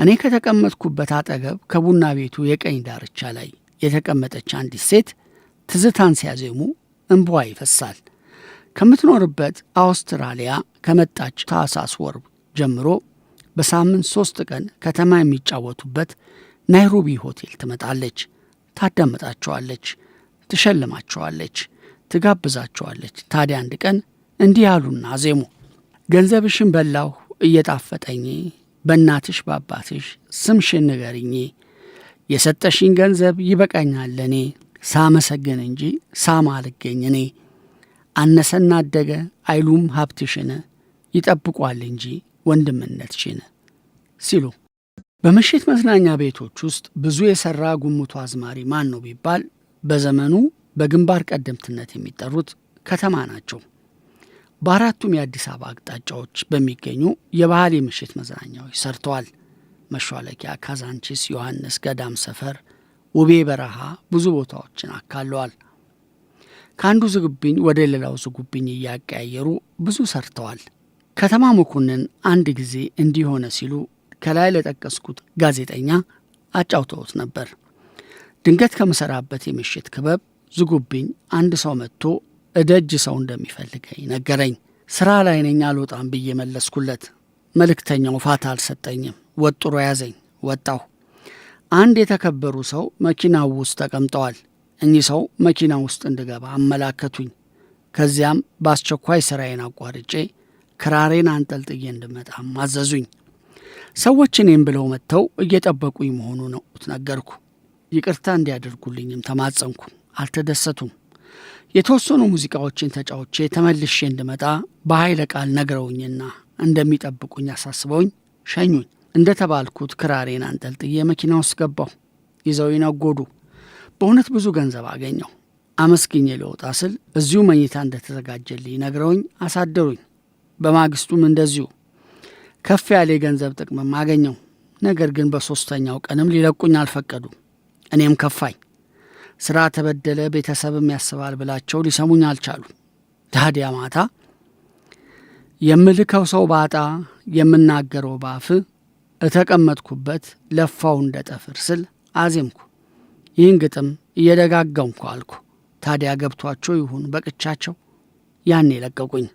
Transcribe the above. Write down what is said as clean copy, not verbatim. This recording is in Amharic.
እኔ ከተቀመጥኩበት አጠገብ ከቡና ቤቱ የቀኝ ዳርቻ ላይ የተቀመጠች አንዲት ሴት ትዝታን ሲያዜሙ እንባዋ ይፈሳል። ከምትኖርበት አውስትራሊያ ከመጣች ታህሳስ ወር ጀምሮ በሳምንት 3 ቀን ከተማ የሚጫወቱበት ናይሮቢ ሆቴል ትመጣለች። ታዳምጣቸዋለች፣ ትሸልማቸዋለች፣ ትጋብዛቸዋለች። ታዲያ አንድ ቀን እንዲህ ያሉና አዜሙ። ገንዘብሽን በላሁ እየጣፈጠኝ፣ በእናትሽ በአባትሽ ስምሽን ንገሪኝ፣ የሰጠሽኝ ገንዘብ ይበቃኛል ለኔ፣ ሳመሰግን እንጂ ሳማ አልገኝ እኔ፣ አነሰና አደገ አይሉም ሀብትሽን፣ ይጠብቋል እንጂ ወንድምነትሽን ሲሉ በምሽት መዝናኛ ቤቶች ውስጥ ብዙ የሰራ ጉምቱ አዝማሪ ማን ነው ቢባል በዘመኑ በግንባር ቀደምትነት የሚጠሩት ከተማ ናቸው። በአራቱም የአዲስ አበባ አቅጣጫዎች በሚገኙ የባህል የምሽት መዝናኛዎች ሰርተዋል። መሿለኪያ፣ ካዛንቺስ፣ ዮሐንስ፣ ገዳም ሰፈር፣ ውቤ በረሃ ብዙ ቦታዎችን አካለዋል። ከአንዱ ዝግብኝ ወደ ሌላው ዝጉብኝ እያቀያየሩ ብዙ ሰርተዋል። ከተማ መኮንን አንድ ጊዜ እንዲሆነ ሲሉ ከላይ ለጠቀስኩት ጋዜጠኛ አጫውተውት ነበር። ድንገት ከምሰራበት የምሽት ክበብ ዝጉብኝ አንድ ሰው መጥቶ እደጅ ሰው እንደሚፈልገኝ ነገረኝ። ስራ ላይ ነኝ አልወጣም ብዬ መለስኩለት። መልእክተኛው ፋታ አልሰጠኝም፣ ወጥሮ ያዘኝ። ወጣሁ። አንድ የተከበሩ ሰው መኪናው ውስጥ ተቀምጠዋል። እኚህ ሰው መኪና ውስጥ እንድገባ አመላከቱኝ። ከዚያም በአስቸኳይ ስራዬን አቋርጬ ክራሬን አንጠልጥዬ እንድመጣም አዘዙኝ። ሰዎች እኔም ብለው መጥተው እየጠበቁኝ መሆኑ ነው ነገርኩ። ይቅርታ እንዲያደርጉልኝም ተማጸንኩ። አልተደሰቱም። የተወሰኑ ሙዚቃዎችን ተጫውቼ ተመልሼ እንድመጣ በኃይለ ቃል ነግረውኝና እንደሚጠብቁኝ አሳስበውኝ ሸኙኝ። እንደተባልኩት ክራሬን አንጠልጥዬ መኪና ውስጥ ገባሁ። ይዘው ነጎዱ። በእውነት ብዙ ገንዘብ አገኘሁ። አመስግኜ ልወጣ ስል እዚሁ መኝታ እንደተዘጋጀልኝ ነግረውኝ አሳደሩኝ። በማግስቱም እንደዚሁ ከፍ ያለ የገንዘብ ጥቅምም አገኘሁ። ነገር ግን በ3ኛው ቀንም ሊለቁኝ አልፈቀዱ። እኔም ከፋኝ። ስራ ተበደለ፣ ቤተሰብም ያስባል ብላቸው ሊሰሙኝ አልቻሉ። ታዲያ ማታ የምልከው ሰው ባጣ የምናገረው ባፍ እተቀመጥኩበት ለፋው እንደ ጠፍር ስል አዜምኩ። ይህን ግጥም እየደጋገምኩ አልኩ። ታዲያ ገብቷቸው ይሁን በቅቻቸው ያኔ ለቀቁኝ።